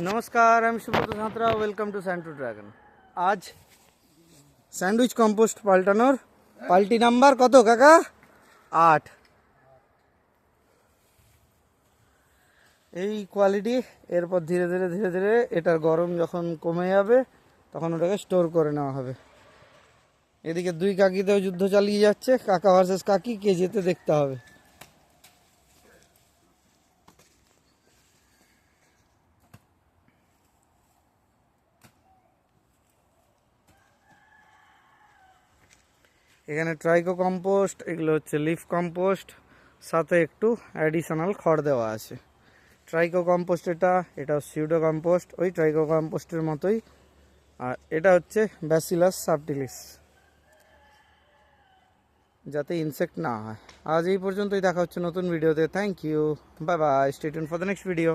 নমস্কার, আমি Subrata Santra. Welcome to sand to dragon. আজ স্যান্ডউইচ কম্পোস্ট পাল্টানোর পাল্টি নাম্বার কত কাকা? 8। এই কোয়ালিটি। এরপর ধীরে ধীরে ধীরে ধীরে এটার গরম যখন কমে যাবে তখন ওটাকে স্টোর করে নেওয়া হবে। এদিকে দুই কাকিতেও যুদ্ধ চালিয়ে যাচ্ছে, কাকা ভার্সেস কাকি, কে যেতে দেখতে হবে। এখানে ট্রাইকো কম্পোস্ট, এগুলো হচ্ছে লিফ কম্পোস্ট, সাথে একটু অ্যাডিশনাল খড় দেওয়া আছে। ট্রাইকো কম্পোস্ট এটা সিউডো কম্পোস্ট, ওই ট্রাইকো কম্পোস্টের মতোই। আর এটা হচ্ছে ব্যাসিলাস সাবটিলিস, যাতে ইনসেক্ট না হয়। আজ এই পর্যন্তই, দেখা হচ্ছে নতুন ভিডিওতে। Thank you, bye bye, stay tune for the next video.